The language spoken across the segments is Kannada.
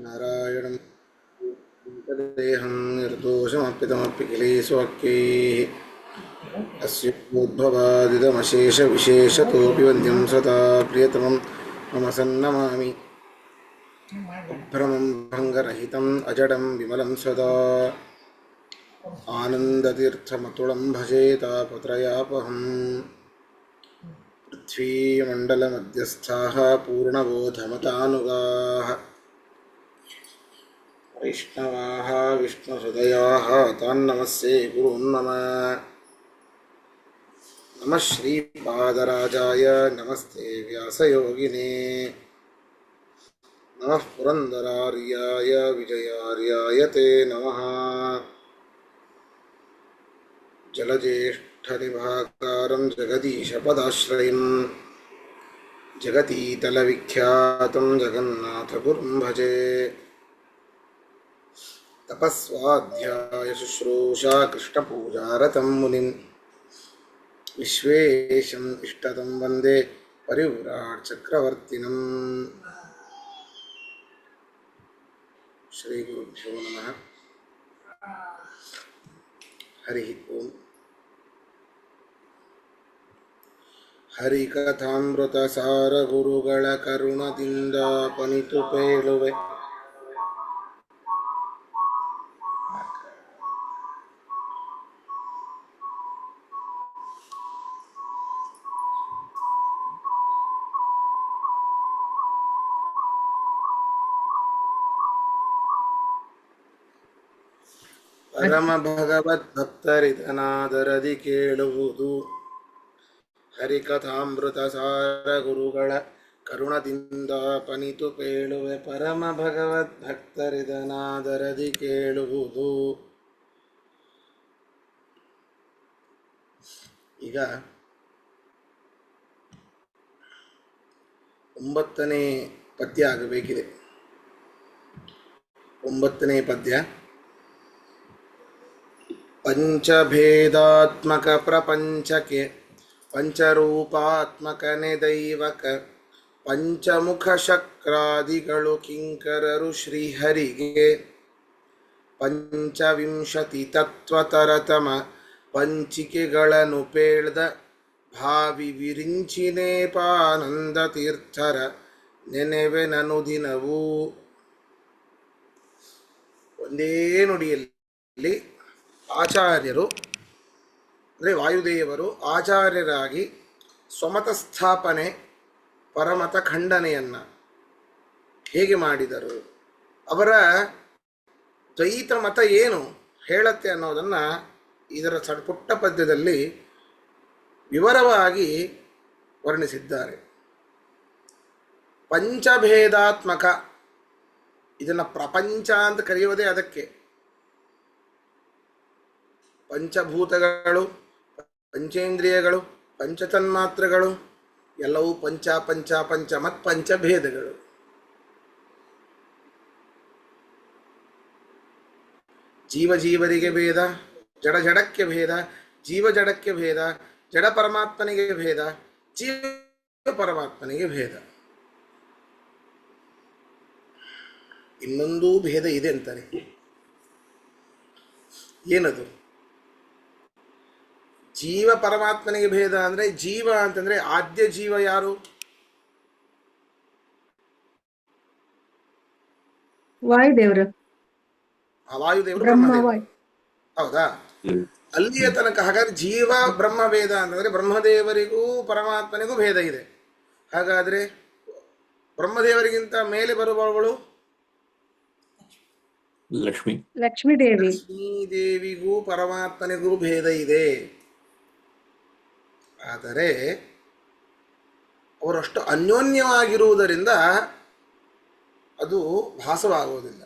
ನಾರಾಯಣಂ ದೇಹಂ ನಿರ್ದೋಷಮಪ್ಪಿತಮಪ್ಪಿಖಿಲೇಶವಾಕ್ಯೈಃ ಅಸ್ಯೋದ್ಭವಾದಿದಮಶೇಷವಿಶೇಷತೋಪಿ ವಂದ್ಯಂ ಸದಾ ಪ್ರಿಯತಮಂ ಮಮ ಸನ್ನಮಾಮಿ ಭ್ರಮಂ ಭಂಗರಹಿತಂ ಅಜಡಂ ವಿಮಲಂ ಸದಾ ಆನಂದತೀರ್ಥಮತುಳಂ ಭಜೆ ತಾಪತ್ರಯಾಪಹಂ ಪೃಥ್ವೀಮಂಡಲಮಧ್ಯಸ್ಥಾಃ ಪೂರ್ಣಬೋಧಮತಾನುಗಾಃ ವೈಷ್ಣವಾಃ ವಿಷ್ಣುಹೃದಯಾಃ ತಾನ್ನಮಸ್ಯೆ ಗುರುನ್ ನಮಃ ನಮಃ ಶ್ರೀಪಾದರಾಜಾಯ ನಮಸ್ತೆ ವ್ಯಾಸಯೋಗಿನೇ ನಮಃ ಪುರಂದರಾರ್ಯಾಯ ವಿಜಯಾರ್ಯಾಯ ತೇ ನಮಃ ಜಲಜ್ಯೇಷ್ಠನಿಭಾಕಾರಂ ಜಗದೀಶಪದಾಶ್ರಯಂ ಜಗತೀತಲವಿಖ್ಯಾತಂ ಜಗನ್ನಾಥಗುರುಂ ಭಜೆ ತಪಸ್ವಾಧ್ಯಾಯ ಶುಶ್ರೂಷಾ ಕೃಷ್ಣಪೂಜಾರತಂ ಮುನಿಂ ವಿಶ್ವೇಶಂ ಇಷ್ಟತಂ ವಂದೇ ಪರಿವ್ರಾಟ್ ಚಕ್ರವರ್ತಿನಂ. ಶ್ರೀ ಗುರುಭ್ಯೋ ನಮಃ. ಹರಿ ಓಂ. ಹರಿಕಥಾಮೃತ ಸಾರ ಗುರುಗಳ ಕರುಣದಿಂದ ಪನಿತು ಪೇಳುವೆ. ಪರಮ ಭಗವದ್ಭಕ್ತರಿದನಾದರದಿ ಕೇಳುವುದು ಹರಿಕಥಾಮೃತ ಸಾರ ಗುರುಗಳ ಕರುಣದಿಂದ ಪನಿತು ಪೇಳುವೆ. ಪರಮ ಭಗವದ್ಭಕ್ತರಿದನಾದರದಿ ಕೇಳುವುದು. ಈಗ 9ನೇ ಪದ್ಯ ಆಗಬೇಕಿದೆ. 9ನೇ ಪದ್ಯ ಪಂಚಭೇದಾತ್ಮಕ ಪ್ರಪಂಚಕ್ಕೆ ಪಂಚರೂಪಾತ್ಮಕನೆ ದೈವಕ ಪಂಚಮುಖ ಶಕ್ರಾದಿಗಳು ಕಿಂಕರರು ಶ್ರೀಹರಿಗೆ ಪಂಚವಿಂಶತಿ ತತ್ವತರತಮ ಪಂಚಿಕೆಗಳನ್ನು ಪೇಳ್ದ ಭಾವಿ ವಿರಿಂಚಿನೇಪಾನಂದ ತೀರ್ಥರ ನೆನೆವೆ ನನುದಿನವೂ. ಒಂದೇ ನುಡಿಯಲ್ಲಿ ಆಚಾರ್ಯರು ಅಂದರೆ ವಾಯುದೇವರು ಆಚಾರ್ಯರಾಗಿ ಸ್ವಮತ ಸ್ಥಾಪನೆ ಪರಮತ ಖಂಡನೆಯನ್ನು ಹೇಗೆ ಮಾಡಿದರು, ಅವರ ದ್ವೈತ ಮತ ಏನು ಹೇಳತ್ತೆ ಅನ್ನೋದನ್ನು ಇದರ ಸಣ್ಣ ಪದ್ಯದಲ್ಲಿ ವಿವರವಾಗಿ ವರ್ಣಿಸಿದ್ದಾರೆ. ಪಂಚಭೇದಾತ್ಮಕ, ಇದನ್ನು ಪ್ರಪಂಚ ಅಂತ ಕರೆಯುವುದೇ ಅದಕ್ಕೆ. ಪಂಚಭೂತಗಳು, ಪಂಚೇಂದ್ರಿಯಗಳು, ಪಂಚತನ್ಮಾತ್ರಗಳು ಎಲ್ಲವೂ ಪಂಚ ಪಂಚ ಪಂಚ ಮತ್ತು ಪಂಚಭೇದಗಳು. ಜೀವ ಜೀವರಿಗೆ ಭೇದ, ಜಡ ಜಡಕ್ಕೆ ಭೇದ, ಜೀವ ಜಡಕ್ಕೆ ಭೇದ, ಜಡ ಪರಮಾತ್ಮನಿಗೆ ಭೇದ, ಜೀವ ಪರಮಾತ್ಮನಿಗೆ ಭೇದ. ಇನ್ನೊಂದು ಭೇದ ಇದೆ ಅಂತಾನೆ. ಏನದು? ಜೀವ ಪರಮಾತ್ಮನಿಗೆ ಭೇದ ಅಂದರೆ, ಜೀವ ಅಂತಂದ್ರೆ ಆದ್ಯ ಜೀವ ಯಾರು? ವಾಯುದೇವರು. ವಾಯುದೇವರು ಬ್ರಹ್ಮದೇವರು. ಹೌದಾ? ಅಲ್ಲಿಯ ತನಕ. ಹಾಗಾದ್ರೆ ಜೀವ ಬ್ರಹ್ಮಭೇದ ಅಂತಂದ್ರೆ ಬ್ರಹ್ಮದೇವರಿಗೂ ಪರಮಾತ್ಮನಿಗೂ ಭೇದ ಇದೆ. ಹಾಗಾದ್ರೆ ಬ್ರಹ್ಮದೇವರಿಗಿಂತ ಮೇಲೆ ಬರುವವಳು ಲಕ್ಷ್ಮೀ ದೇವಿ. ಲಕ್ಷ್ಮೀ ದೇವಿಗೂ ಪರಮಾತ್ಮನಿಗೂ ಭೇದ ಇದೆ. ಆದರೆ ಅವರಷ್ಟು ಅನ್ಯೋನ್ಯವಾಗಿರುವುದರಿಂದ ಅದು ಭಾಸವಾಗುವುದಿಲ್ಲ.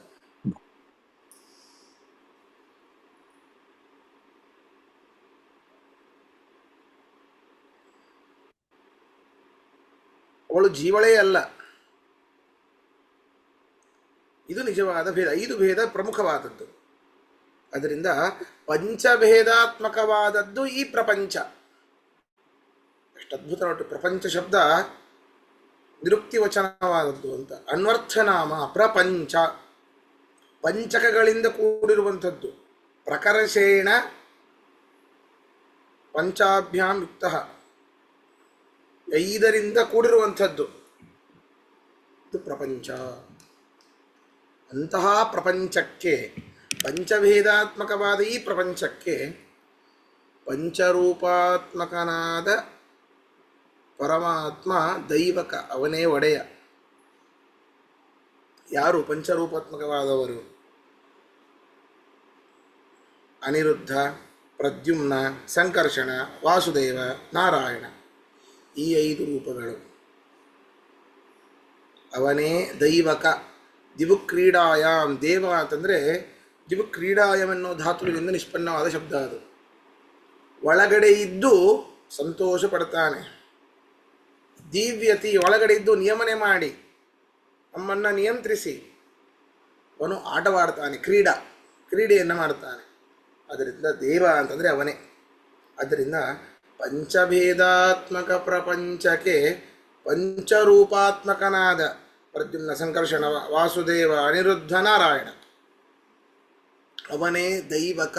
ಅವಳು ಜೀವಳೇ ಅಲ್ಲ. ಇದು ನಿಜವಾದ ಭೇದ. 5 ಭೇದ ಪ್ರಮುಖವಾದದ್ದು. ಅದರಿಂದ ಪಂಚಭೇದಾತ್ಮಕವಾದದ್ದು ಈ ಪ್ರಪಂಚ. ಎಷ್ಟು ಅದ್ಭುತ ನೋಡಿ. ಪ್ರಪಂಚ ಶಬ್ದ ನಿರುಕ್ತಿ ವಚನವಾದದ್ದು ಅಂತ. ಅನ್ವರ್ಥನಾಮ ಪ್ರಪಂಚ ಪಂಚಕಗಳಿಂದ ಕೂಡಿರುವಂಥದ್ದು. ಪ್ರಕರ್ಷೇಣ ಪಂಚಾಭ್ಯಾಂ ಯುಕ್ತ, 5ರಿಂದ ಕೂಡಿರುವಂಥದ್ದು ಇದು ಪ್ರಪಂಚ. ಅಂತಹ ಪ್ರಪಂಚಕ್ಕೆ, ಪಂಚಭೇದಾತ್ಮಕವಾದ ಈ ಪ್ರಪಂಚಕ್ಕೆ ಪಂಚರೂಪಾತ್ಮಕನಾದ ಪರಮಾತ್ಮ ದೈವಕ, ಅವನೇ ಒಡೆಯ. ಯಾರು ಪಂಚರೂಪಾತ್ಮಕವಾದವರು? ಅನಿರುದ್ಧ, ಪ್ರದ್ಯುಮ್ನ, ಸಂಕರ್ಷಣ, ವಾಸುದೇವ, ನಾರಾಯಣ, ಈ 5 ರೂಪಗಳು. ಅವನೇ ದೈವಕ. ದಿವುಕ್ರೀಡಾಯಾಮ್, ದೇವ ಅಂತಂದರೆ ದಿವುಕ್ರೀಡಾಯಂ ಅನ್ನೋ ಧಾತುವಿನಿಂದ ನಿಷ್ಪನ್ನವಾದ ಶಬ್ದ ಅದು. ಒಳಗಡೆ ಇದ್ದು ಸಂತೋಷ ಪಡ್ತಾನೆ. ದಿವ್ಯತಿ, ಒಳಗಡೆ ಇದ್ದು ನಿಯಮನೆ ಮಾಡಿ ನಮ್ಮನ್ನು ನಿಯಂತ್ರಿಸಿ ಅವನು ಆಟವಾಡ್ತಾನೆ, ಕ್ರೀಡೆಯನ್ನು ಮಾಡ್ತಾನೆ. ಅದರಿಂದ ದೇವ ಅಂತಂದರೆ ಅವನೇ. ಆದ್ದರಿಂದ ಪಂಚಭೇದಾತ್ಮಕ ಪ್ರಪಂಚಕ್ಕೆ ಪಂಚರೂಪಾತ್ಮಕನಾದ ಪ್ರದ್ಯುಮ್ನ, ಸಂಕರ್ಷಣ, ವಾಸುದೇವ, ಅನಿರುದ್ಧ, ನಾರಾಯಣ, ಅವನೇ ದೈವಕ.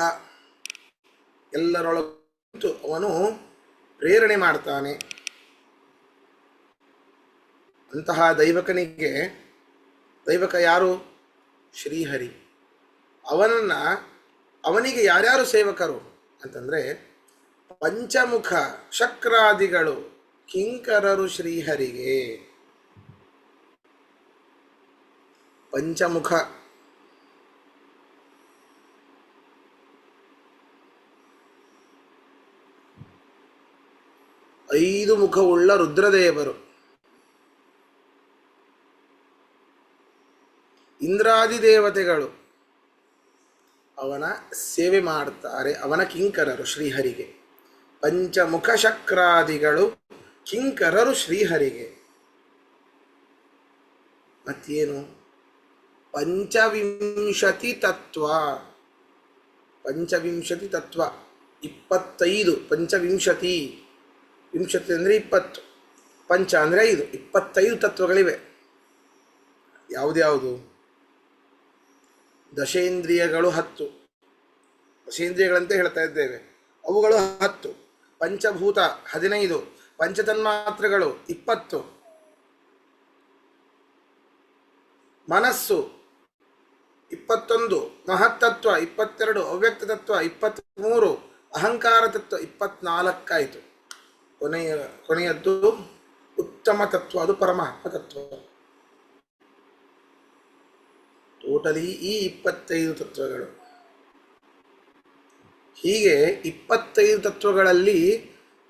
ಎಲ್ಲರೊಳಗೂ ಅವನು ಪ್ರೇರಣೆ ಮಾಡ್ತಾನೆ. ಅಂತಹ ದೈವಕನಿಗೆ, ದೈವಕ ಯಾರು? ಶ್ರೀಹರಿ. ಅವನಿಗೆ ಯಾರ್ಯಾರು ಸೇವಕರು ಅಂತಂದರೆ ಪಂಚಮುಖ ಶಕ್ರಾದಿಗಳು ಕಿಂಕರರು ಶ್ರೀಹರಿಗೆ. ಪಂಚಮುಖ, ಐದು ಮುಖವುಳ್ಳ ರುದ್ರದೇವರು, ಇಂದ್ರಾದಿ ದೇವತೆಗಳು ಅವನ ಸೇವೆ ಮಾಡುತ್ತಾರೆ. ಅವನ ಕಿಂಕರರು ಶ್ರೀಹರಿಗೆ. ಪಂಚಮುಖ ಶಕ್ರಾದಿಗಳು ಕಿಂಕರರು ಶ್ರೀಹರಿಗೆ. ಮತ್ತೇನು? ಪಂಚವಿಂಶತಿ ತತ್ವ. ಪಂಚವಿಂಶತಿ ತತ್ವ 25. ಪಂಚವಿಂಶತಿ, ವಿಂಶತಿ ಅಂದರೆ 20, ಪಂಚ ಅಂದರೆ 5, 25 ತತ್ವಗಳಿವೆ. ಯಾವುದ್ಯಾವುದು? ದಶೇಂದ್ರಿಯಗಳು 10, ದಶೇಂದ್ರಿಯಗಳಂತೆ ಹೇಳ್ತಾ ಇದ್ದೇವೆ, ಅವುಗಳು 10. ಪಂಚಭೂತ 15, ಪಂಚತನ್ಮಾತ್ರಗಳು 20, ಮನಸ್ಸು 21, ಮಹತ್ತತ್ವ 22, ಅವ್ಯಕ್ತ ತತ್ವ 23, ಅಹಂಕಾರ ತತ್ವ 24 ಆಯಿತು. ಕೊನೆಯದ್ದು ಉತ್ತಮ ತತ್ವ, ಅದು ಪರಮಾತ್ಮ ತತ್ವ. ಟೋಟಲಿ ಈ 25 ತತ್ವಗಳು. ಹೀಗೆ 25 ತತ್ವಗಳಲ್ಲಿ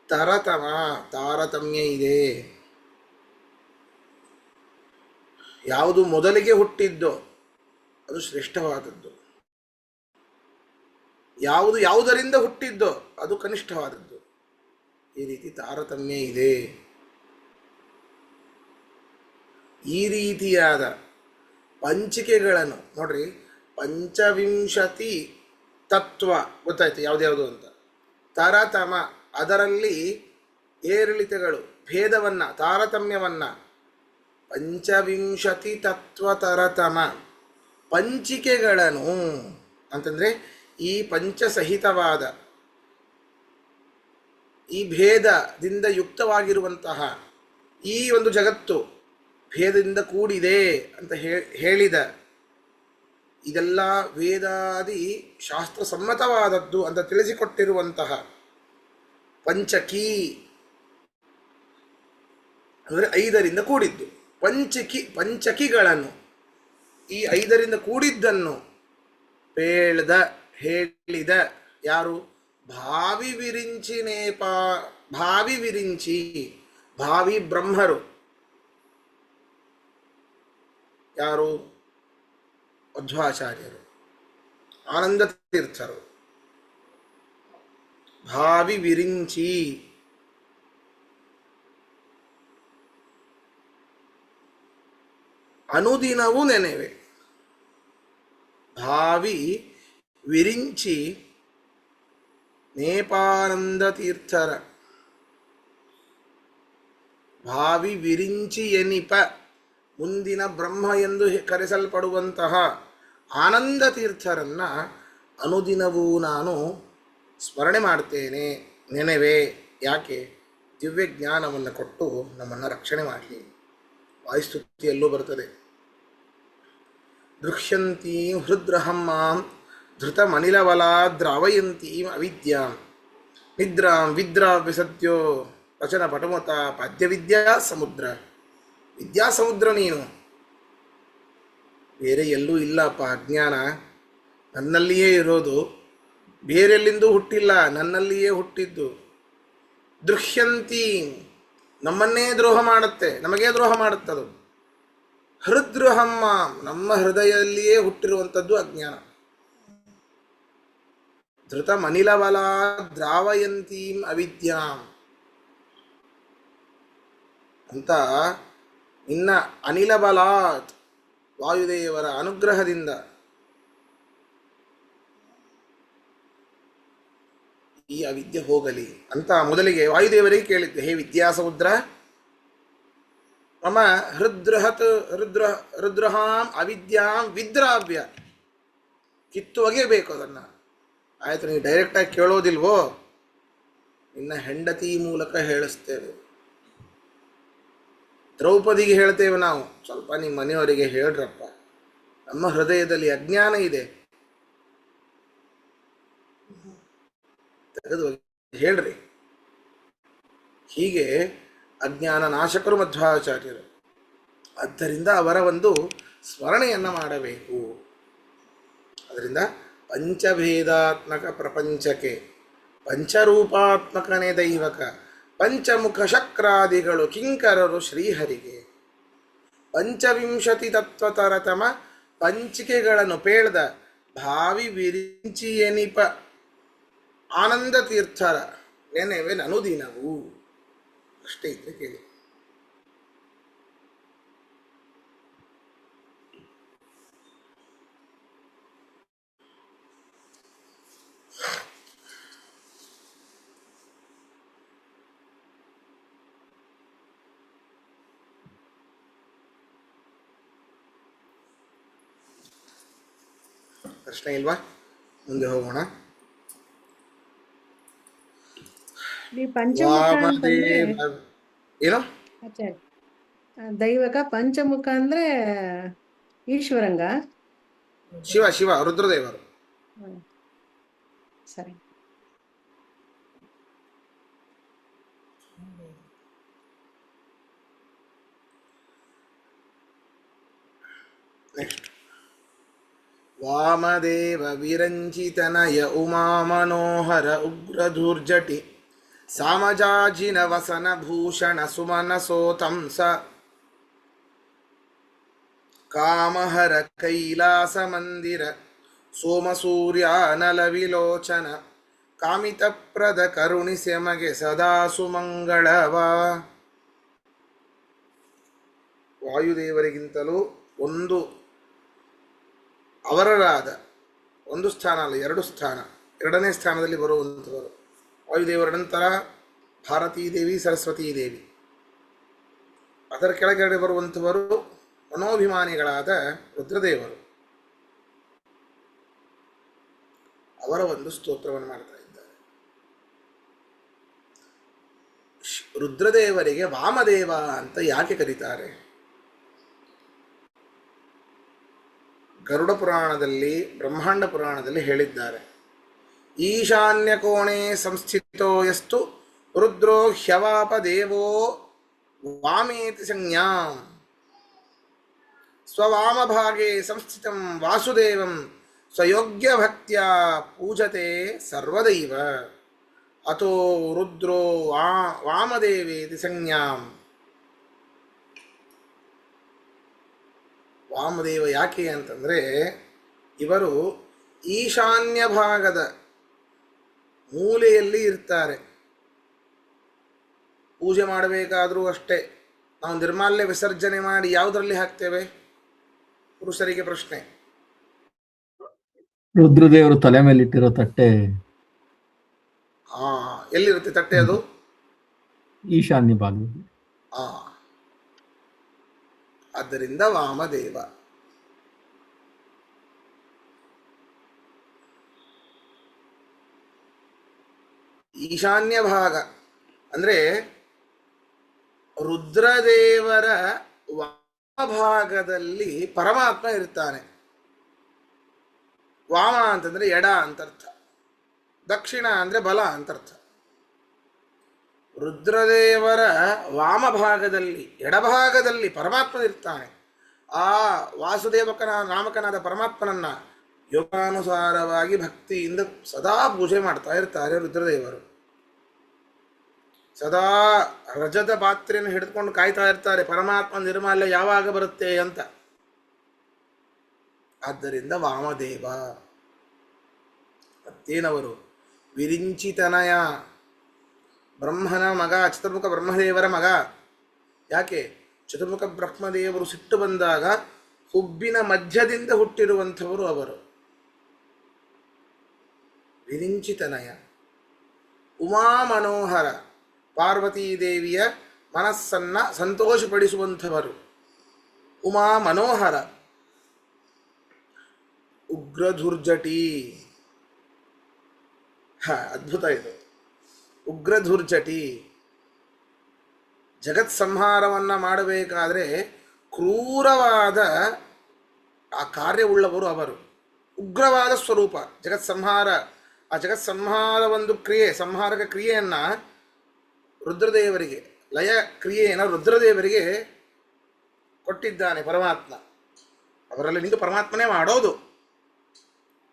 ತಾರತಮ್ಯ ಇದೆ. ಯಾವುದು ಮೊದಲಿಗೆ ಹುಟ್ಟಿದ್ದೋ ಅದು ಶ್ರೇಷ್ಠವಾದದ್ದು, ಯಾವುದರಿಂದ ಹುಟ್ಟಿದ್ದೋ ಅದು ಕನಿಷ್ಠವಾದದ್ದು. ಈ ರೀತಿ ತಾರತಮ್ಯ ಇದೆ. ಈ ರೀತಿಯಾದ ಪಂಚಿಕೆಗಳನ್ನು ನೋಡ್ರಿ. ಪಂಚವಿಂಶತಿ ತತ್ವ ಗೊತ್ತಾಯ್ತು ಯಾವ್ದ್ಯಾವುದು ಅಂತ. ತಾರತಮ, ಅದರಲ್ಲಿ ಏರಿಳಿತಗಳು, ಭೇದವನ್ನು, ತಾರತಮ್ಯವನ್ನು. ಪಂಚವಿಂಶತಿ ತತ್ವ ತಾರತಮ ಪಂಚಿಕೆಗಳನ್ನು ಅಂತಂದರೆ ಈ ಪಂಚಸಹಿತವಾದ, ಈ ಭೇದದಿಂದ ಯುಕ್ತವಾಗಿರುವಂತಹ ಈ ಒಂದು ಜಗತ್ತು ಭೇದದಿಂದ ಕೂಡಿದೆ ಅಂತ ಹೇಳಿದ ಇದೆಲ್ಲ ವೇದಾದಿ ಶಾಸ್ತ್ರಸಮ್ಮತವಾದದ್ದು ಅಂತ ತಿಳಿಸಿಕೊಟ್ಟಿರುವಂತಹ ಪಂಚಕಿ ಅಂದರೆ 5ರಿಂದ ಕೂಡಿದ್ದು. ಪಂಚಕಿಗಳನ್ನು, ಈ 5ರಿಂದ ಕೂಡಿದ್ದನ್ನು ಹೇಳಿದ ಯಾರು? ಭಾವಿ ವಿರಿಂಚಿ ಭಾವಿ ಬ್ರಹ್ಮರು. ಯಾರು? ಮಧ್ವಾಚಾರ್ಯರು, ಆನಂದ ತೀರ್ಥರು. ಭಾವಿ ವಿರಿಂಚಿ ಅನುದಿನವೂ ನೆನೆವೆ. ಭಾವಿ ವಿರಿಂಚಿ ನೇಪಾನಂದ ತೀರ್ಥರ ಭಾವಿ ವಿರಿಂಚಿ ಎನಿಪ ಮುಂದಿನ ಬ್ರಹ್ಮ ಎಂದು ಕರೆಸಲ್ಪಡುವಂತಹ ಆನಂದ ತೀರ್ಥರನ್ನ ಅನುದಿನವೂ ನಾನು ಸ್ಮರಣೆ ಮಾಡ್ತೇನೆ, ನೆನೆವೆ. ಯಾಕೆ? ದಿವ್ಯ ಜ್ಞಾನವನ್ನು ಕೊಟ್ಟು ನಮ್ಮನ್ನು ರಕ್ಷಣೆ ಮಾಡಲಿ. ವಾಯುಸ್ತುತಿಯಲ್ಲೂ ಬರ್ತದೆ, ದೃಶ್ಯಂತೀಂ ಹೃದ್ರಹಂ ಮಾಂ ಧೃತಮನಿಲವಲಾ ದ್ರಾವಯಂತೀಂ ಅವಿದ್ಯಾಂ ನಿದ್ರಾಂ ವಿದ್ರಾವ್ಯ ಸದ್ಯೋ ವಚನ ಪಟುಮತ ಪಾದ್ಯ ವಿದ್ಯಾ ಸಮುದ್ರ. ವಿದ್ಯಾ ಸಮುದ್ರ ನೀನು, ಬೇರೆ ಎಲ್ಲೂ ಇಲ್ಲಪ್ಪ. ಅಜ್ಞಾನ ನನ್ನಲ್ಲಿಯೇ ಇರೋದು, ಬೇರೆಲ್ಲಿಂದೂ ಹುಟ್ಟಿಲ್ಲ, ನನ್ನಲ್ಲಿಯೇ ಹುಟ್ಟಿದ್ದು. ದೃಶ್ಯಂತಿ ನಮ್ಮನ್ನೇ ದ್ರೋಹ ಮಾಡುತ್ತೆ, ನಮಗೇ ದ್ರೋಹ ಮಾಡುತ್ತದು. ಹೃದ್ರಹಮ್ಮ ನಮ್ಮ ಹೃದಯದಲ್ಲಿಯೇ ಹುಟ್ಟಿರುವಂಥದ್ದು ಅಜ್ಞಾನ. ಧೃತ ಮನಿಲವಲ ದ್ರಾವಯಂತೀಂ ಅವಿದ್ಯಾಂ ಅಂತ ಇನ್ನ ಅನಿಲಬಲಾತ್ ವಾಯುದೇವರ ಅನುಗ್ರಹದಿಂದ ಈ ಅವಿದ್ಯೆ ಹೋಗಲಿ ಅಂತ ಮೊದಲಿಗೆ ವಾಯುದೇವರಿಗೆ ಕೇಳಿದ್ದೆ, ಹೇ ವಿದ್ಯಾಸಮುದ್ರ, ಮಮ ಹೃದ್ರಹಾಂ ಅವಿದ್ಯಾಂ ವಿದ್ರಾವ್ಯ, ಕಿತ್ತು ಒಗೆಯಬೇಕು ಅದನ್ನು. ಆಯ್ತು, ನೀವು ಡೈರೆಕ್ಟಾಗಿ ಕೇಳೋದಿಲ್ವೋ, ನಿನ್ನ ಹೆಂಡತಿ ಮೂಲಕ ಹೇಳಿಸ್ತೇವೆ. ದ್ರೌಪದಿಗೆ ಹೇಳ್ತೇವೆ ನಾವು, ಸ್ವಲ್ಪ ನಿಮ್ಮ ಮನೆಯವರಿಗೆ ಹೇಳ್ರಪ್ಪ, ನಮ್ಮ ಹೃದಯದಲ್ಲಿ ಅಜ್ಞಾನ ಇದೆ, ತೆಗೆದು ಹೇಳ್ರಿ. ಹೀಗೆ ಅಜ್ಞಾನ ನಾಶಕರು ಮಧ್ವಾಚಾರ್ಯರು. ಆದ್ದರಿಂದ ಅವರ ಒಂದು ಸ್ಮರಣೆಯನ್ನು ಮಾಡಬೇಕು. ಅದರಿಂದ ಪಂಚಭೇದಾತ್ಮಕ ಪ್ರಪಂಚಕ್ಕೆ ಪಂಚರೂಪಾತ್ಮಕನೇ ದೈವಕ, ಪಂಚಮುಖ ಶಕ್ರಾದಿಗಳು ಕಿಂಕರರು ಶ್ರೀಹರಿಗೆ. ಪಂಚವಿಂಶತಿ ತತ್ವತರತಮ ಪಂಚಿಕೆಗಳನ್ನು ಪೇಳ್ದ ಭಾವಿ ವಿರಿಂಚಿಯನಿಪ ಆನಂದ ತೀರ್ಥರ ನೆನೆವೆ ಅನುದಿನವು. ಅಷ್ಟೇ ಇದ್ರೆ ಕೇಳಿ. ಪ್ರಶ್ನೆ ಇಲ್ವಾ? ಮುಂದೆ ಹೋಗೋಣ. ಏನು ದೈವಕ ಪಂಚಮುಖ ಅಂದ್ರೆ ಈಶ್ವರಂಗ, ಶಿವ ಶಿವ ರುದ್ರದೇವರು. ಸರಿ. ನೆಕ್ಸ್ಟ್, ವಾಮದೇವ ವಿರಂಚಿತನಯ ಉಮಾ ಮನೋಹರ ಉಗ್ರಧೂರ್ಜಟಿ ಸಾಮಜಾಜಿನ ವಸನ ಭೂಷಣ ಸುಮನಸೋತಂಸ ಕಾಮಹರ ಕೈಲಾಸ ಮಂದಿರ ಸೋಮಸೂರ್ಯಾನಲ ವಿಲೋಚನ ಕಾಮಿತಪ್ರದ ಕರುಣಿಸೆ ಮಗೆ ಸದಾ ಸುಮಂಗಳವ. ವಾಯುದೇವರಿಗಿಂತಲೂ ಒಂದು ಅವರರಾದ ಒಂದು ಸ್ಥಾನ ಅಲ್ಲ, ಎರಡು ಸ್ಥಾನ, ಎರಡನೇ ಸ್ಥಾನದಲ್ಲಿ ಬರುವಂಥವರು ವಾಯುದೇವರ ನಂತರ ಭಾರತೀ ದೇವಿ, ಸರಸ್ವತೀ ದೇವಿ. ಅದರ ಕೆಳಗಡೆ ಬರುವಂಥವರು ಮನೋಭಿಮಾನಿಗಳಾದ ರುದ್ರದೇವರು. ಅವರ ಒಂದು ಸ್ತೋತ್ರವನ್ನು ಮಾಡ್ತಾ ಇದ್ದಾರೆ. ರುದ್ರದೇವರಿಗೆ ವಾಮದೇವ ಅಂತ ಯಾಕೆ ಕರೀತಾರೆ? ಗರುಡ ಪುರಾಣದಲ್ಲಿ, ಬ್ರಹ್ಮಾಂಡ ಪುರಾಣದಲ್ಲಿ ಹೇಳಿದ್ದಾರೆ, ಈಶಾನ್ಯ ಕೋಣೆ ಸಂಸ್ಥಿತೋ ಯಸ್ತು ರುದ್ರೋ ಹ್ಯವಾಪ ದೇವೋ ವಾಮೇತಿ ಸಂಜ್ಞಾಂ ಸ್ವವಾಮಭಾಗೆ ಸಂಸ್ಥಿತಂ ವಾಸುದೇವಂ ಸ್ವಯೋಗ್ಯ ಭಕ್ತ್ಯ ಪೂಜತೆ ಸರ್ವದೈವ ಅತೋ ರುದ್ರೋ ವಾಮದೇವೇತಿ ಸಂಜ್ಞಾಂ. ವಾಮದೇವ ಯಾಕೆ ಅಂತಂದರೆ, ಇವರು ಈಶಾನ್ಯ ಭಾಗದ ಮೂಲೆಯಲ್ಲಿ ಇರ್ತಾರೆ. ಪೂಜೆ ಮಾಡಬೇಕಾದರೂ ಅಷ್ಟೇ, ನಾವು ನಿರ್ಮಾಲ್ಯ ವಿಸರ್ಜನೆ ಮಾಡಿ ಯಾವುದರಲ್ಲಿ ಹಾಕ್ತೇವೆ? ಪುರುಷರಿಗೆ ಪ್ರಶ್ನೆ. ರುದ್ರದೇವರು ತಲೆ ಮೇಲೆ ಇಟ್ಟಿರೋ ತಟ್ಟೆ ಎಲ್ಲಿರುತ್ತೆ ತಟ್ಟೆ? ಅದು ಈಶಾನ್ಯ ಭಾಗದಲ್ಲಿ. ಆದ್ದರಿಂದ ವಾಮದೇವ. ಈಶಾನ್ಯ ಭಾಗ ಅಂದರೆ ರುದ್ರದೇವರ ವಾಮಭಾಗದಲ್ಲಿ ಪರಮಾತ್ಮ ಇರ್ತಾನೆ. ವಾಮ ಅಂತಂದ್ರೆ ಎಡ ಅಂತರ್ಥ, ದಕ್ಷಿಣ ಅಂದ್ರೆ ಬಲ ಅಂತರ್ಥ. ರುದ್ರದೇವರ ವಾಮಭಾಗದಲ್ಲಿ ಎಡಭಾಗದಲ್ಲಿ ಪರಮಾತ್ಮ ಇರ್ತಾನೆ. ಆ ವಾಸುದೇವಕನ ನಾಮಕನಾದ ಪರಮಾತ್ಮನನ್ನ ಯೋಗಾನುಸಾರವಾಗಿ ಭಕ್ತಿಯಿಂದ ಸದಾ ಪೂಜೆ ಮಾಡ್ತಾ ಇರ್ತಾರೆ ರುದ್ರದೇವರು. ಸದಾ ರಜದ ಪಾತ್ರೆಯನ್ನು ಹಿಡಿದುಕೊಂಡು ಕಾಯ್ತಾ ಇರ್ತಾರೆ ಪರಮಾತ್ಮ ನಿರ್ಮಾಲ್ಯ ಯಾವಾಗ ಬರುತ್ತೆ ಅಂತ. ಆದ್ದರಿಂದ ವಾಮದೇವ. ಮತ್ತೇನವರು? ವಿರಿಂಚಿತನಯ, ಬ್ರಹ್ಮನ ಮಗ, ಚತುರ್ಮುಖ ಬ್ರಹ್ಮದೇವರ ಮಗ. ಯಾಕೆ? ಚತುರ್ಮುಖ ಬ್ರಹ್ಮದೇವರು ಸಿಟ್ಟು ಬಂದಾಗ ಹುಬ್ಬಿನ ಮಧ್ಯದಿಂದ ಹುಟ್ಟಿರುವಂಥವರು ಅವರು. ವಿರಿಂಚಿತನಯ. ಉಮಾ ಮನೋಹರ, ಪಾರ್ವತೀ ದೇವಿಯ ಮನಸ್ಸನ್ನ ಸಂತೋಷಪಡಿಸುವಂಥವರು ಉಮಾ ಮನೋಹರ. ಉಗ್ರಧುರ್ಜಟಿ. ಅದ್ಭುತ ಇದು. ಉಗ್ರಧುರ್ಜಟಿ. ಜಗತ್ ಸಂಹಾರವನ್ನ ಮಾಡಬೇಕಾದ್ರೆ ಕ್ರೂರವಾದ ಆ ಕಾರ್ಯವುಳ್ಳವರು ಅವರು. ಉಗ್ರವಾದ ಸ್ವರೂಪ ಜಗತ್ ಸಂಹಾರ. ಆ ಜಗತ್ ಸಂಹಾರ ಒಂದು ಕ್ರಿಯೆ, ಸಂಹಾರಕ ಕ್ರಿಯೆಯನ್ನ ರುದ್ರದೇವರಿಗೆ, ಲಯ ಕ್ರಿಯೆಯನ್ನು ರುದ್ರದೇವರಿಗೆ ಕೊಟ್ಟಿದ್ದಾನೆ ಪರಮಾತ್ಮ. ಅವರಲ್ಲಿ ನಿಂತು ಪರಮಾತ್ಮನೇ ಮಾಡೋದು.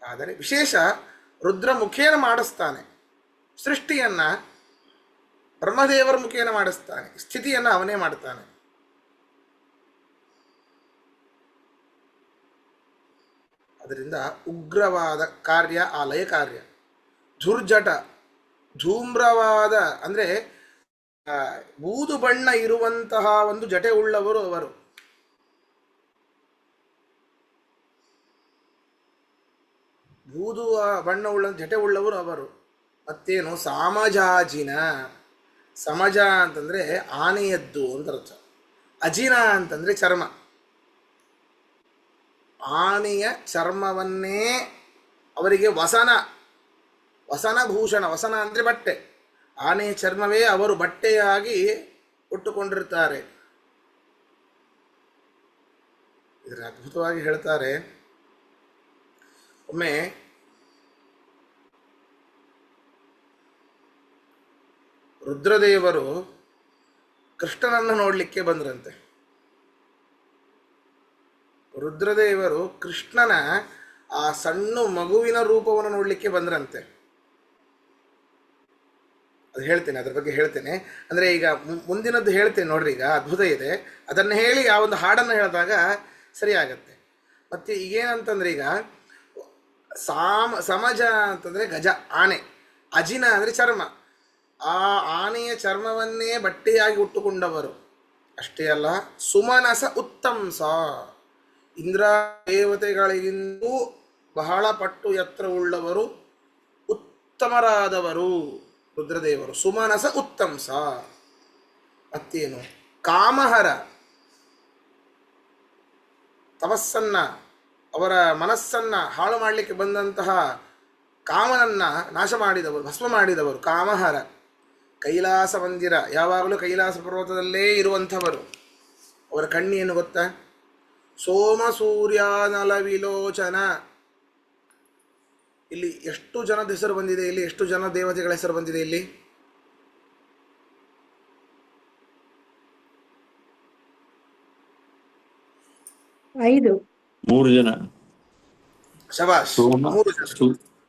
ಆದರೆ ವಿಶೇಷ ರುದ್ರ ಮುಖೇನ ಮಾಡಿಸ್ತಾನೆ. ಸೃಷ್ಟಿಯನ್ನ ಬ್ರಹ್ಮದೇವರ ಮುಖೇನ ಮಾಡಿಸ್ತಾನೆ, ಸ್ಥಿತಿಯನ್ನ ಅವನೇ ಮಾಡ್ತಾನೆ. ಅದರಿಂದ ಉಗ್ರವಾದ ಕಾರ್ಯ ಆ ಲಯ ಕಾರ್ಯ. ಧುರ್ಜಟ, ಧೂಮ್ರವಾದ ಅಂದರೆ ಬೂದು ಬಣ್ಣ ಇರುವಂತಹ ಒಂದು ಜಟೆ ಉಳ್ಳವರು ಅವರು. ಬೂದು ಬಣ್ಣ ಉಳ್ಳ ಜಟೆ ಉಳ್ಳವರು ಅವರು. ಮತ್ತೇನು? ಸಾಮಜಾಜಿನ. ಸಮಜ ಅಂತಂದ್ರೆ ಆನೆಯದ್ದು ಅಂತ ಅರ್ಥ. ಅಜಿನ ಅಂತಂದ್ರೆ ಚರ್ಮ. ಆನೆಯ ಚರ್ಮವನ್ನೇ ಅವರಿಗೆ ವಸನ, ವಸನಭೂಷಣ. ವಸನ ಅಂದ್ರೆ ಬಟ್ಟೆ. ಆನೆಯ ಚರ್ಮವೇ ಅವರು ಬಟ್ಟೆಯಾಗಿ ಉಟ್ಟುಕೊಂಡಿರ್ತಾರೆ. ಇದರ ಅದ್ಭುತವಾಗಿ ಹೇಳ್ತಾರೆ. ಒಮ್ಮೆ ರುದ್ರದೇವರು ಕೃಷ್ಣನನ್ನು ನೋಡಲಿಕ್ಕೆ ಬಂದ್ರಂತೆ. ರುದ್ರದೇವರು ಕೃಷ್ಣನ ಆ ಸಣ್ಣ ಮಗುವಿನ ರೂಪವನ್ನು ನೋಡಲಿಕ್ಕೆ ಬಂದ್ರಂತೆ. ಅದು ಹೇಳ್ತೇನೆ, ಅದ್ರ ಬಗ್ಗೆ ಹೇಳ್ತೇನೆ. ಅಂದರೆ ಈಗ ಮುಂದಿನದ್ದು ಹೇಳ್ತೇನೆ ನೋಡ್ರಿ. ಈಗ ಅದ್ಭುತ ಇದೆ, ಅದನ್ನು ಹೇಳಿ ಆ ಒಂದು ಹಾಡನ್ನು ಹೇಳಿದಾಗ ಸರಿ ಆಗತ್ತೆ. ಮತ್ತೆ ಈಗೇನಂತಂದ್ರೆ ಈಗ ಸಮಜ ಅಂತಂದ್ರೆ ಗಜ, ಆನೆ. ಅಜಿನ ಅಂದರೆ ಚರ್ಮ. ಆ ಆನೆಯ ಚರ್ಮವನ್ನೇ ಬಟ್ಟೆಯಾಗಿ ಉಟ್ಟುಕೊಂಡವರು. ಅಷ್ಟೇ ಅಲ್ಲ, ಸುಮನಸ ಉತ್ತಂಸ. ಇಂದ್ರ ದೇವತೆಗಳಿಗಿಂತೂ ಬಹಳ ಪಟ್ಟು ಎತ್ತರವುಳ್ಳವರು, ಉತ್ತಮರಾದವರು ರುದ್ರದೇವರು. ಸುಮನಸ ಉತ್ತಂಸ. ಮತ್ತೇನು? ಕಾಮಹರ. ತಪಸ್ಸನ್ನ, ಅವರ ಮನಸ್ಸನ್ನ ಹಾಳು ಮಾಡಲಿಕ್ಕೆ ಬಂದಂತಹ ಕಾಮನನ್ನ ನಾಶ ಮಾಡಿದವರು, ಭಸ್ಮ ಮಾಡಿದವರು. ಕಾಮಹರ. ಕೈಲಾಸ ಮಂದಿರ, ಯಾವಾಗಲೂ ಕೈಲಾಸ ಪರ್ವತದಲ್ಲೇ ಇರುವಂಥವರು. ಅವರ ಕಣ್ಣೇನು ಗೊತ್ತಾ? ಸೋಮ ಸೂರ್ಯಾನಲ ವಿಲೋಚನ. ಇಲ್ಲಿ ಎಷ್ಟು ಜನದ ಹೆಸರು ಬಂದಿದೆ? ಇಲ್ಲಿ ಎಷ್ಟು ಜನ ದೇವತೆಗಳ ಹೆಸರು ಬಂದಿದೆ? ಇಲ್ಲಿ ಮೂರು ಜನ. ಶಬಾಷ್. ಮೂರು ಜನ.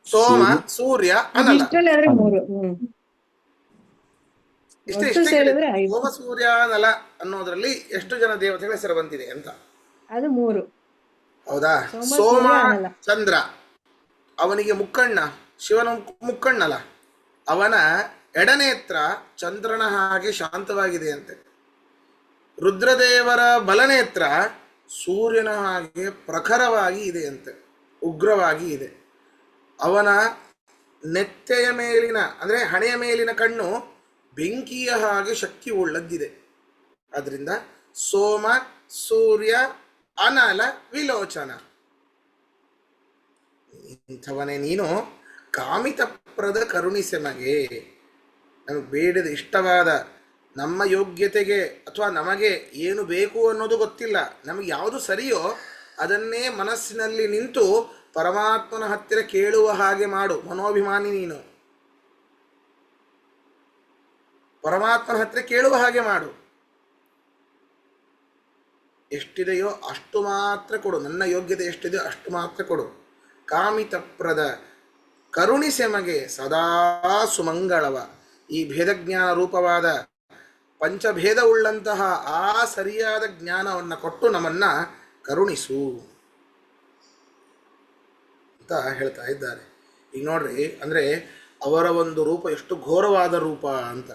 ಸೋಮ, ಸೂರ್ಯ, ಅನಲ. ಇಷ್ಟೇ ಸೋಮ ಸೂರ್ಯ ನಲ ಅನ್ನೋದ್ರಲ್ಲಿ ಎಷ್ಟು ಜನ ದೇವತೆಗಳ ಹೆಸರು ಬಂದಿದೆ ಅಂತ. ಅದು ಮೂರು. ಹೌದಾ? ಸೋಮ ಚಂದ್ರ, ಅವನಿಗೆ ಮುಕ್ಕಣ್ಣ, ಶಿವನ ಮುಕ್ಕಣ್ಣಲ್ಲ. ಅವನ ಎಡನೇತ್ರ ಚಂದ್ರನ ಹಾಗೆ ಶಾಂತವಾಗಿದೆ ಅಂತೆ. ರುದ್ರದೇವರ ಬಲನೇತ್ರ ಸೂರ್ಯನ ಹಾಗೆ ಪ್ರಖರವಾಗಿ ಇದೆ ಅಂತೆ, ಉಗ್ರವಾಗಿ ಇದೆ. ಅವನ ನೆತ್ತೆಯ ಮೇಲಿನ ಅಂದರೆ ಹಣೆಯ ಮೇಲಿನ ಕಣ್ಣು ಬೆಂಕಿಯ ಹಾಗೆ ಶಕ್ತಿ ಉಳ್ಳದ್ದಿದೆ. ಆದ್ರಿಂದ ಸೋಮ ಸೂರ್ಯ ಅನಲ ವಿಲೋಚನ. ಇಂಥವನೇ ನೀನು ಕಾಮಿತಪ್ರದ ಕರುಣಿಸೆಮಗೆ. ನಮಗೆ ಬೇಡದ ಇಷ್ಟವಾದ ನಮ್ಮ ಯೋಗ್ಯತೆಗೆ ಅಥವಾ ನಮಗೆ ಏನು ಬೇಕು ಅನ್ನೋದು ಗೊತ್ತಿಲ್ಲ, ನಮಗೆ ಯಾವುದು ಸರಿಯೋ ಅದನ್ನೇ ಮನಸ್ಸಿನಲ್ಲಿ ನಿಂತು ಪರಮಾತ್ಮನ ಹತ್ತಿರ ಕೇಳುವ ಹಾಗೆ ಮಾಡು. ಮನೋಭಿಮಾನಿ ನೀನು, ಪರಮಾತ್ಮನ ಹತ್ತಿರ ಕೇಳುವ ಹಾಗೆ ಮಾಡು. ಎಷ್ಟಿದೆಯೋ ಅಷ್ಟು ಮಾತ್ರ ಕೊಡು, ನನ್ನ ಯೋಗ್ಯತೆ ಎಷ್ಟಿದೆಯೋ ಅಷ್ಟು ಮಾತ್ರ ಕೊಡು. ಕಾಮಿತಪ್ರದ ಕರುಣಿಸೆಮಗೆ ಸದಾ ಸುಮಂಗಳವ. ಈ ಭೇದಜ್ಞಾನ ರೂಪವಾದ ಪಂಚಭೇದವುಳ್ಳಂತಹ ಆ ಸರಿಯಾದ ಜ್ಞಾನವನ್ನು ಕೊಟ್ಟು ನಮ್ಮನ್ನು ಕರುಣಿಸು ಅಂತ ಹೇಳ್ತಾ ಇದ್ದಾರೆ. ಈಗ ನೋಡ್ರಿ, ಅಂದರೆ ಅವರ ಒಂದು ರೂಪ ಎಷ್ಟು ಘೋರವಾದ ರೂಪ ಅಂತ.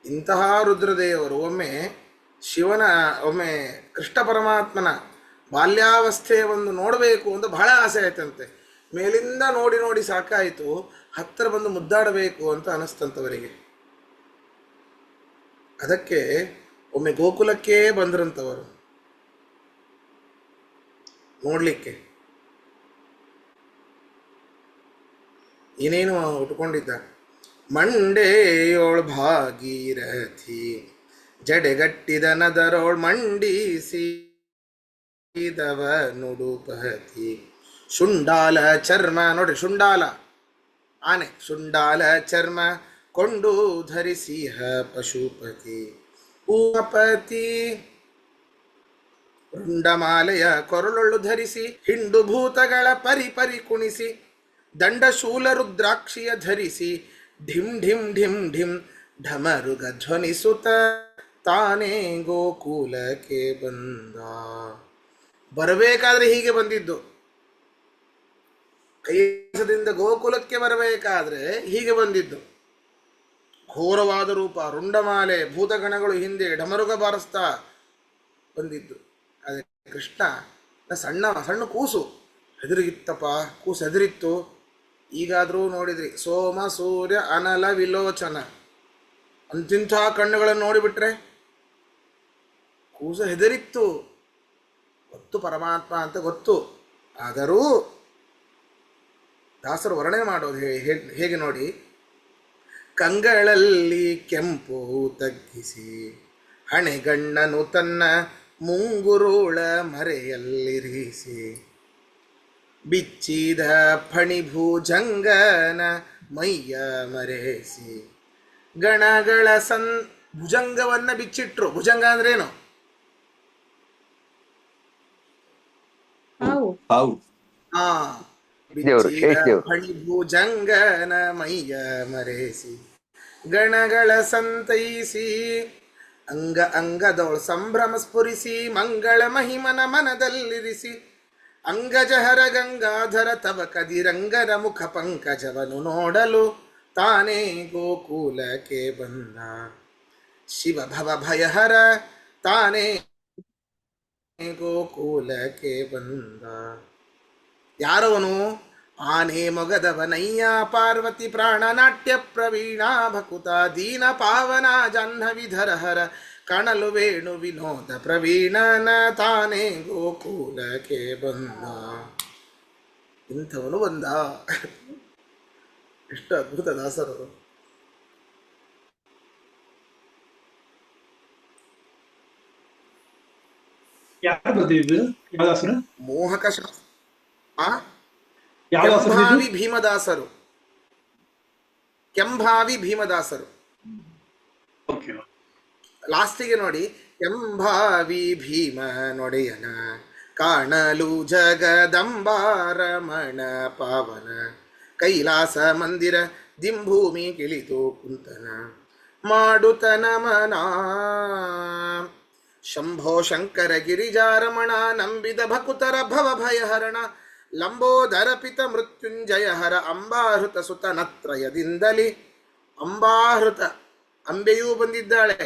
ಇಂತಹ ರುದ್ರದೇವರು ಒಮ್ಮೆ ಕೃಷ್ಣ ಪರಮಾತ್ಮನ ಬಾಲ್ಯಾವಸ್ಥೆಯ ಒಂದು ನೋಡಬೇಕು ಅಂತ ಬಹಳ ಆಸೆ ಆಯ್ತಂತೆ. ಮೇಲಿಂದ ನೋಡಿ ನೋಡಿ ಸಾಕಾಯಿತು, ಹತ್ತಿರ ಬಂದು ಮುದ್ದಾಡಬೇಕು ಅಂತ ಅನಿಸ್ತಂತವರಿಗೆ. ಅದಕ್ಕೆ ಒಮ್ಮೆ ಗೋಕುಲಕ್ಕೆ ಬಂದ್ರಂತವರು ನೋಡ್ಲಿಕ್ಕೆ. ಏನೇನು ಉಟ್ಕೊಂಡಿದ್ದ, ಮಂಡೆಯೋಳ್ ಭಾಗೀರಥಿ ಜಡೆಗಟ್ಟಿದ ನದರೋಳ್ ಮಂಡಿಸಿ ದವ ನುಡುಪತಿ ಶುಂಡಾಲ ಚರ್ಮ. ನೋಡ್ರಿ, ಶುಂಡಾಲ ಆನೆ, ಶುಂಡಾಲ ಚರ್ಮ ಕೊಂಡು ಧರಿಸಿಹ ಪಶುಪತಿ ಉಪಪತಿ. ರುಂಡಮಾಲೆಯ ಕೊರಳೊಳ್ಳು ಧರಿಸಿ ಹಿಂಡು ಭೂತಗಳ ಪರಿ ಕುಣಿಸಿ ದಂಡಶೂಲ ರುದ್ರಾಕ್ಷಿಯ ಧರಿಸಿ ಢಿಂ ಢಿಂ ಢಿಂ ಢಿಂ ಢಮರುಗ ಧ್ವನಿಸುತ್ತ ತಾನೇ ಗೋಕುಲಕ್ಕೆ ಬಂದ. ಬರಬೇಕಾದ್ರೆ ಹೀಗೆ ಬಂದಿದ್ದು, ಕೈಲಾಸದಿಂದ ಗೋಕುಲಕ್ಕೆ ಬರಬೇಕಾದ್ರೆ ಹೀಗೆ ಬಂದಿದ್ದು. ಘೋರವಾದ ರೂಪ, ರುಂಡಮಾಲೆ, ಭೂತಗಣಗಳು ಹಿಂದೆ ಢಮರುಗ ಬಾರಿಸ್ತಾ ಬಂದಿದ್ದು. ಅದೇ ಕೃಷ್ಣ ಸಣ್ಣ ಸಣ್ಣ ಕೂಸು ಹೆದರಿಗಿತ್ತಪ್ಪ, ಕೂಸು ಹೆದರಿತ್ತು. ಈಗಾದರೂ ನೋಡಿದ್ರಿ, ಸೋಮ ಸೂರ್ಯ ಅನಲ ವಿಲೋಚನ ಅಂತಿಂಥ ಕಣ್ಣುಗಳನ್ನು ನೋಡಿಬಿಟ್ರೆ ಕೂಸು ಹೆದರಿತ್ತು. ಗೊತ್ತು ಪರಮಾತ್ಮ ಅಂತ ಗೊತ್ತು, ಆದರೂ ದಾಸರು ವರ್ಣನೆ ಮಾಡೋದು ಹೇಗೆ ನೋಡಿ. ಕಂಗಳಲ್ಲಿ ಕೆಂಪು ತಗ್ಗಿಸಿ ಹಣೆಗಣ್ಣನು ತನ್ನ ಮುಂಗುರುಳ ಮರೆಯಲ್ಲಿರಿಸಿ ಬಿಚ್ಚಿದ ಫಣಿಭುಜಂಗನ ಮೈಯ ಮರೆಸಿ ಗಣಗಳ ಭುಜಂಗವನ್ನ ಬಿಚ್ಚಿಟ್ರು. ಭುಜಂಗ ಅಂದ್ರೇನು? ಫಣಿಭುಜಂಗನ ಮೈಯ ಮರೆಸಿ ಗಣಗಳ ಸಂತೈಸಿ ಅಂಗ ಅಂಗದೊಳ ಸಂಭ್ರಮ ಸ್ಫುರಿಸಿ ಮಂಗಳ ಮಹಿಮನ ಮನದಲ್ಲಿರಿಸಿ ಅಂಗಜಹರ ಗಂಗಾಧರ ತವ ಕದಿರಂಗನ ಮುಖ ಪಂಕಜವನು ನೋಡಲು ತಾನೇ ಗೋಕುಲಕ್ಕೆ ಬಂದ. ಶಿವ ಭವ ಭಯಹರ ತಾನೇ ಗೋಕುಲಕ್ಕೆ ಬಂದ. ಯಾರವನು? ಆನೆ ಮೊಗದವನಯ್ಯ ಪಾರ್ವತಿ ಪ್ರಾಣ ನಾಟ್ಯ ಪ್ರವೀಣ ಭಕುತ ದೀನ ಪಾವನ ಜಾಹ್ನವಿಧರಹರ ಕಾಣಲು ವೇಣು ವಿನೋದ ಪ್ರವೀಣನ ತಾನೇ ಗೋಕುಲಕ್ಕೆ ಬಂದ. ಇಂಥವನು ಬಂದ. ಎಷ್ಟು ಅದ್ಭುತ ದಾಸರು. ಮೋಹಕ ಕೆಂಭಾವಿ ಭೀಮದಾಸರು. ಕೆಂಭಾವಿ ಭೀಮದಾಸರು ಲಾಸ್ಟಿಗೆ ನೋಡಿ, ಕೆಂಭಾವಿ ಭೀಮ ನೊಡೆಯನ ಕಾಣಲು ಜಗದಂಬಾರಮಣ ಪಾವನ ಕೈಲಾಸ ಮಂದಿರ ದಿಂಭೂಮಿ ಕಿಳಿತು ಕುಂತನ ಮಾಡುತ ನಮನ ಶಂಭೋ ಶಂಕರ ಗಿರಿಜಾರಮಣ ನಂಬಿದ ಭಕುತರ ಭವ ಭಯಹರಣ ಲಂಬೋದರ ಪಿತ ಮೃತ್ಯುಂಜಯ ಹರ ಅಂಬಾಹೃತ ಸುತ ನತ್ರಯದಿಂದಲಿ. ಅಂಬಾಹೃತ ಅಂಬೆಯೂ ಬಂದಿದ್ದಾಳೆ,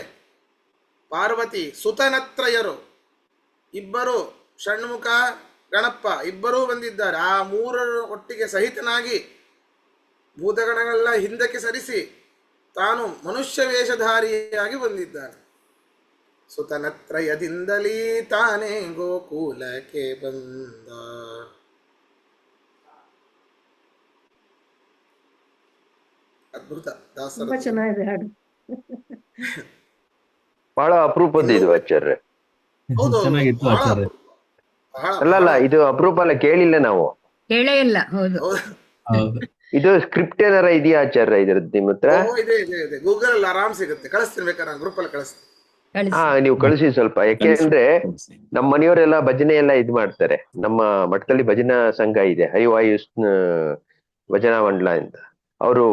ಪಾರ್ವತಿ ಸುತನತ್ರಯರು ಇಬ್ಬರು, ಷಣ್ಮುಖ ಗಣಪ ಇಬ್ಬರೂ ಬಂದಿದ್ದಾರೆ. ಆ ಮೂರರ ಒಟ್ಟಿಗೆ ಸಹಿತನಾಗಿ ಭೂತಗಣಗಳೆಲ್ಲ ಹಿಂದಕ್ಕೆ ಸರಿಸಿ ತಾನು ಮನುಷ್ಯ ವೇಷಧಾರಿಯಾಗಿ ಬಂದಿದ್ದಾನೆ. ಸುತನತ್ರಯದಿಂದಲೇ ತಾನೇ ಗೋಕುಲಕ್ಕೆ ಬಂದ. ಅದ್ಭುತ ತುಂಬಾ ದಾಸರದು. ಚೆನ್ನಾಗಿದೆ ಹಾಡು. ಬಹಳ ಅಪರೂಪದ್ದು ಇನ್ನು ಇದು ಆಚಾರ್ಯ. ಹೌದೌದು, ಚೆನ್ನಾಗಿತ್ತು ಬಹಳ ಆಚಾರ್ಯ. ಬಹಳ ಅಲ್ಲಲ್ಲ, ಬಹಳ ಇದು ಅಪರೂಪ ಅಲ್ಲ, ಕೇಳಿಲ್ಲ ನಾವು. ಹೇಳೇ ಇಲ್ಲ. ಹೌದು. ಹೌದು. ಹೌದು. ಇದು ಸ್ಕ್ರಿಪ್ಟ್ ಏನಾರ ಇದೆಯಾ ಆಚಾರ್ಯ ಇದ್ರದ್ದು ನಿಮ್ಮ ಹತ್ರ? ಓ ಇದೆ ಇದೆ ಇದೆ, ಗೂಗಲ್ ಅಲ್ಲಿ ಆರಾಮ್ ಸಿಗುತ್ತೆ. ಕಳಿಸ್ತೀನಿ ಬೇಕಾದ್ರೆ, ನಾನು ಗ್ರೂಪ್ ಅಲ್ಲಿ ಕಳಿಸ್ತೀನಿ. ಹಾ, ಕಳಿಸಿ. ನೀವು ಕಳಿಸಿ ಸ್ವಲ್ಪ. ಯಾಕೆಂದ್ರೆ ನಮ್ಮ ಮನೆಯವರೆಲ್ಲ ಭಜನೆ ಎಲ್ಲ ಇದು ಮಾಡ್ತಾರೆ. ನಮ್ಮ ಮಠದಲ್ಲಿ ಭಜನಾ ಸಂಘ ಇದೆ, ಹರಿವಾಯು ಭಜನಾ ಮಂಡಲ ಅಂತ. ಅವರು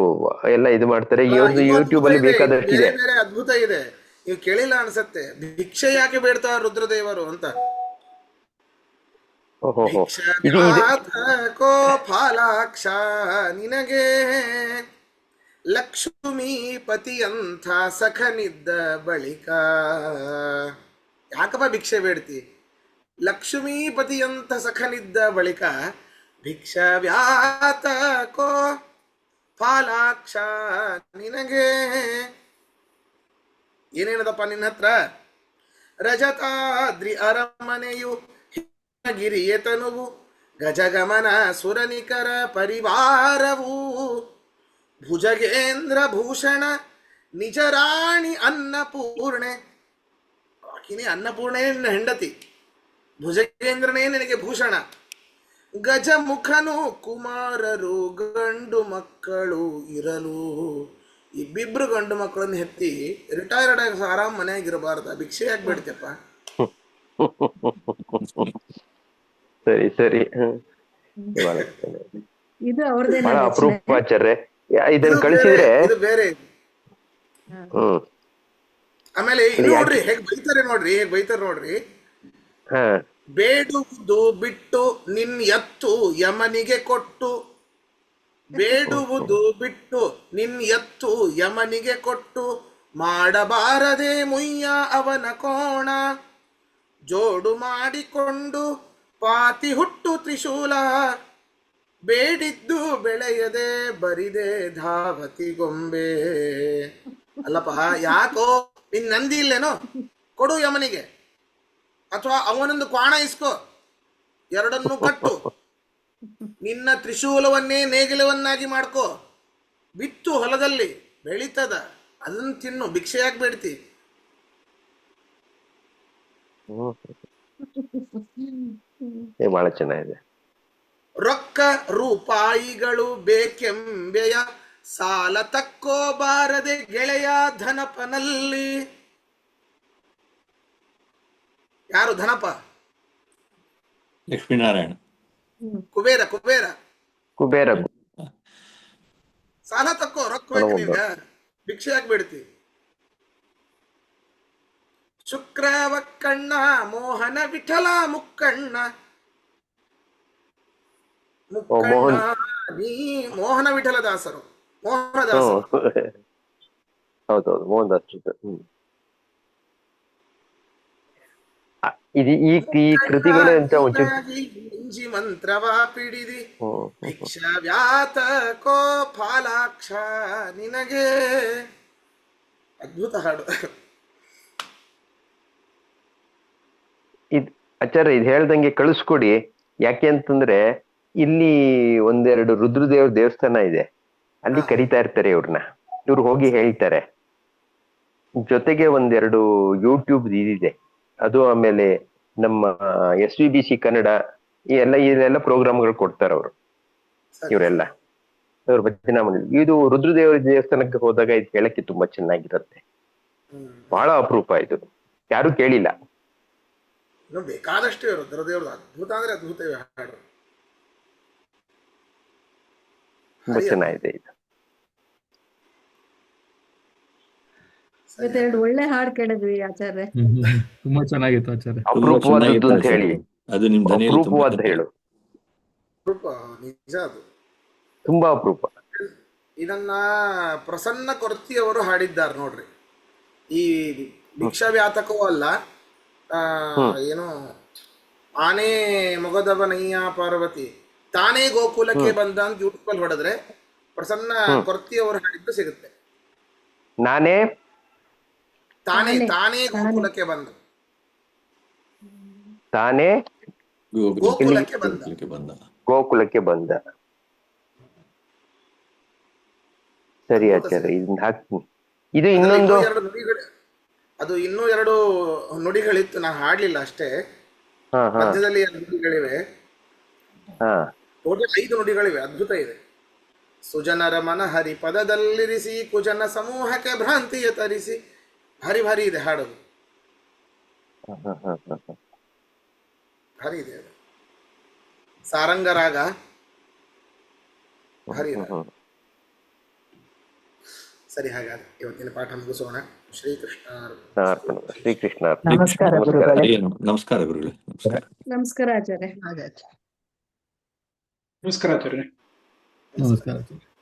ಎಲ್ಲ ಇದು ಮಾಡ್ತಾರೆ. ಅಲ್ಲ, ಇವ್ರದ್ದು ಇದು ಯೂಟ್ಯೂಬ್ ಅದ್ಭುತ ಅಲ್ಲಿ ಇದೆ, ಇದು ಬೇಕಾದಷ್ಟಿದೆ. ಬೇರೆ ಬೇರೆ ಅದ್ಭುತ ಇದೆ. ನೀವು ಕೇಳಿಲ್ಲ ಅನ್ಸತ್ತೆ. ಭಿಕ್ಷೆ ಯಾಕೆ ಬೇಡ್ತಾರ ರುದ್ರದೇವರು ಅಂತ. ಓಹೋ, ಇದು ಭಿಕ್ಷಾಕೋ ಫಾಲಾಕ್ಷ ನಿನಗೆ ಲಕ್ಷ್ಮೀಪತಿಯಂಥ ಸಖನಿದ್ದ ಬಳಿಕ. ಯಾಕಪ್ಪ ಭಿಕ್ಷೆ ಬೇಡ್ತಿ? ಲಕ್ಷ್ಮೀಪತಿಯಂಥ ಸಖನಿದ್ದ ಬಳಿಕ ಭಿಕ್ಷಾವ್ಯಾತಕೋ ಫಾಲಾಕ್ಷ ನಿನಗೆ. ಏನೇನದಪ್ಪ ನಿನ್ನ ಹತ್ರ? ರಜತಾದ್ರಿ ಅರಮನೆಯು ಗಿರಿಯ ತನುವು ಗಜಗಮನ ಸುರನಿಕರ ಪರಿವಾರವು ಭುಜಗೇಂದ್ರ ಭೂಷಣ ನಿಜರಾಣಿ ಅನ್ನಪೂರ್ಣೆ. ಆಕಿನೇ ಅನ್ನಪೂರ್ಣೆ ನಿನ್ನ ಹೆಂಡತಿ, ಭುಜಗೇಂದ್ರನೇ ನಿನಗೆ ಭೂಷಣ. ಗಜಮುಖನು ಕುಮಾರರು ಗಂಡು ಮಕ್ಕಳು ಇರಲು. ಇಬ್ಬಿಬ್ರು ಗಂಡು ಮಕ್ಕಳನ್ನು ಹೆತ್ತಿ ರಿಟೈರ್ಡ್ ಆಗಿ ಆರಾಮ್ ಮನೆಯಾಗಿರಬಾರ್ದ? ಭಿಕ್ಷೆ ಯಾಕೆ ಬೇಡ್ತಪ್ಪ? ಸರಿ ಸರಿ. ಬಹಳ ಇದು ಅವ್ರದ್ದೇನ ಬಹಳ ರಚನೆ? ಅಪರೂಪ ಆಚಾರ್ಯ. ಇದನ್ನ ಇದು ಕಳಿಸಿದ್ರೆ ಬೇರೆ, ಇದು ಬೇರೆ. ಹ್ಮ್. ಆಮೇಲೆ ಇದು ನೋಡ್ರಿ ಹೇಗ್ ಬೈತಾರೆ, ನೋಡ್ರಿ ಹೇಗ್ ಬೈತಾರೆ ನೋಡ್ರಿ. ಹಾ, ಬೇಡುವುದು ಬಿಟ್ಟು ನಿನ್ ಎತ್ತು ಯಮನಿಗೆ ಕೊಟ್ಟು. ಬೇಡುವುದು ಬಿಟ್ಟು ನಿನ್ ಎತ್ತು ಯಮನಿಗೆ ಕೊಟ್ಟು ಮಾಡಬಾರದೆ ಮುಯ್ಯ ಅವನ ಕೋಣ. ಜೋಡು ಮಾಡಿಕೊಂಡು ಪಾತಿ ಹುಟ್ಟು ತ್ರಿಶೂಲ. ಬೇಡಿದ್ದು ಬೆಳೆಯದೆ ಬರಿದೆ ಧಾವತಿ ಗೊಂಬೆ. ಅಲ್ಲಪ್ಪ, ಯಾಕೋ ನಿನ್ ನಂದಿ ಇಲ್ಲೇನೋ? ಕೊಡು ಯಮನಿಗೆ, ಅಥವಾ ಅವನೊಂದು ಕ್ವಾಣ ಇಸ್ಕೋ, ಎರಡನ್ನೂ ಕಟ್ಟು. ನಿನ್ನ ತ್ರಿಶೂಲವನ್ನೇ ನೇಗಿಲವನ್ನಾಗಿ ಮಾಡ್ಕೋ. ಬಿತ್ತು ಹೊಲದಲ್ಲಿ ಬೆಳೀತದ, ಅದನ್ನು ತಿನ್ನು. ಭಿಕ್ಷೆ ಯಾಕೆ ಬೇಡ್ತಿ? ಬಹಳ ಚೆನ್ನಾಗಿದೆ. ರೊಕ್ಕ ರೂಪಾಯಿಗಳು ಬೇಕೆಂಬೆಯ ಸಾಲ ತಕ್ಕೋ ಬಾರದೆ ಗೆಳೆಯ ಧನಪನಲ್ಲಿ. ಯಾರು ಧನಪ? ಲಕ್ಷ್ಮೀನಾರಾಯಣ. ಕುಬೇರ ಕುಬೇರ. ಕುಬೇರ. ಸಾಲ ತಕ್ಕೋ, ರೊಕ್ಕ ಬೇಕು ನಿನ್ಗ, ಭಿಕ್ಷೆ ಯಾಕೆ ಬೇಡ್ತಿ? ಶುಕ್ರವಕ್ಕಣ್ಣ ಮೋಹನ ವಿಠಲ ಮುಕ್ಕಣ್ಣ. ಮುಕ್ಕಣ್ಣ ನೀ ಮೋಹನ ವಿಠಲ ದಾಸರು, ಮೋಹನದಾಸರು. ಹೌದೌದು, ಮೋಹನ್ ದಾಸ್. ಇದು ಈ ಕೃತಿಗಳು ಅಂತ ಇಂಜಿ ಮಂತ್ರವ ಪಿಡಿದಿ ಭಿಕ್ಷಾ ವ್ಯಾತಕೋ ಫಾಲಾಕ್ಷ ನಿನಗೆ. ಅದ್ಭುತ ಹಾಡು. ಆಚಾರ್ಯ ಇದು ಹೇಳ್ದಂಗೆ ಕಳಿಸ್ಕೊಡಿ. ಯಾಕೆ ಅಂತಂದ್ರೆ ಇಲ್ಲಿ ಒಂದೆರಡು ರುದ್ರದೇವ್ರ ದೇವಸ್ಥಾನ ಇದೆ, ಅಲ್ಲಿ ಕರಿತಾ ಇರ್ತಾರೆ ಇವ್ರನ್ನ. ಇವ್ರು ಹೋಗಿ ಹೇಳ್ತಾರೆ. ಜೊತೆಗೆ ಒಂದೆರಡು ಯೂಟ್ಯೂಬ್ ಇದಿದೆ ಅದು. ಆಮೇಲೆ ನಮ್ಮ SVBC ಕನ್ನಡ ಇಲ್ಲೆಲ್ಲ ಪ್ರೋಗ್ರಾಮ್ಗಳು ಕೊಡ್ತಾರೆ ಅವರು, ಇವರೆಲ್ಲ ಇವ್ರ ಭಜನಾ ಮಂಡಳಿ. ಇದು ರುದ್ರದೇವರ ದೇವಸ್ಥಾನಕ್ಕೆ ಹೋದಾಗ ಇದು ಕೇಳಕ್ಕೆ ತುಂಬಾ ಚೆನ್ನಾಗಿರುತ್ತೆ. ಬಹಳ ಅಪರೂಪ ಇದು, ಯಾರು ಕೇಳಿಲ್ಲ. ಇನ್ನು ಬೇಕಾದಷ್ಟು ರುದ್ರದೇವ್ರದ್ದು ಅದ್ಭುತ ಅಂದ್ರೆ ಅದ್ಭುತ ಹಾಡು. ತುಂಬಾ ಚೆನ್ನಾಗಿದೆ ಇದು. ಇವತ್ತೆರಡು ಒಳ್ಳೆ ಹಾಡು ಕೇಳಿದ್ವಿ ಆಚಾರ್ಯ. ತುಂಬಾ ಚೆನ್ನಾಗಿತ್ತು ಆಚಾರ್ಯ. ಅಪರೂಪವಾದದ್ದು ಅಂತ ಹೇಳಿ, ಅದು ನಿಮ್ ಧ್ವನಿಯಲ್ಲಿ ತುಂಬಾ ಅಪರೂಪವಾದ ಹೇಳು. ಅಪರೂಪ, ನಿಜ ಅದು. ತುಂಬಾ ಅಪರೂಪ. ಇದನ್ನ ಪ್ರಸನ್ನ ಕೊರ್ತಿಯವರು ಹಾಡಿದ್ದಾರೆ ನೋಡ್ರಿ. ಈ ಭಿಕ್ಷಾ ವ್ಯಾತಕವೂ ಅಲ್ಲ, ಏನು ಆನೆ ಮೊಗದವನಯ್ಯ ಪಾರ್ವತಿ ತಾನೇ ಗೋಕುಲಕ್ಕೆ ಬಂದ ಅಂತ ಯೂಟ್ಯೂಬ್ ಅಲ್ಲಿ ಹೊಡೆದ್ರೆ ಪ್ರಸನ್ನ ಕೊರ್ತಿಯವರು ಹಾಡಿದ್ದು ಸಿಗುತ್ತೆ. ನಾನೇ ತಾನೇ ತಾನೇ ಗೋಕುಲಕ್ಕೆ ಬಂದ, ತಾನೇ ಗೋಕುಲಕ್ಕೆ ಬಂದ. ಗೋಕುಲಕ್ಕೆ ಬಂದ. ಸರಿ ಅದ್ಭುತ ಆಚಾರ್ಯ, ಸೇವೆ. ಇದನ್ನ ಹಾಕ್ತೀನಿ. ಇದು ಅದ್ರಲ್ಲಿ ಇನ್ನೊಂದು ಇನ್ನೂ ಎರಡು ನುಡಿಗಳು, ಅದು ಇನ್ನೂ ಎರಡು ನುಡಿಗಳಿತ್ತು, ನಾ ಹಾಡ್ಲಿಲ್ಲ ಅಷ್ಟೇ. ಹಾ ಹಾ ಮಧ್ಯದಲ್ಲಿ ಎರಡು ನುಡಿಗಳಿವೆ, ಹಾ ಟೋಟಲ್ 5 ನುಡಿಗಳಿವೆ. ಅದ್ಭುತ ಇದೆ. ಸುಜನರ ಮನ ಹರಿ ಪದದಲ್ಲಿರಿಸಿ, ಕುಜನ ಸಮೂಹಕ್ಕೆ ಭ್ರಾಂತಿಯ ತರಿಸಿ. ಭಾರಿ ಭಾರಿ ಇದೆ ಹಾಡೋದು, ಹಾ ಹಾ ಹಾ ಹಾ. ಭಾರಿ ಇದೆ ಅದು. ಸಾರಂಗ ರಾಗ ಭಾರಿ ಇದೆ. ಸರಿ, ಹಾಗಾದ್ರೆ ಇವತ್ತಿನ ಪಾಠ ಮುಗಿಸೋಣ. ಶ್ರೀಕೃಷ್ಣ ಅರ್ಪಣ. ಶ್ರೀಕೃಷ್ಣ ಅರ್ಪಣ. ನಮಸ್ಕಾರ ನಮಸ್ಕಾರ. ಗುರುಗಳೇ. ನಮಸ್ಕಾರ ಗುರುಗಳೇ. ನಮಸ್ಕಾರ. ನಮಸ್ಕಾರ ಆಚಾರ್ಯ. ನಮಸ್ಕಾರ ಆಚಾರ್ಯ. ನಮಸ್ಕಾರ ಆಚಾರ್ಯ.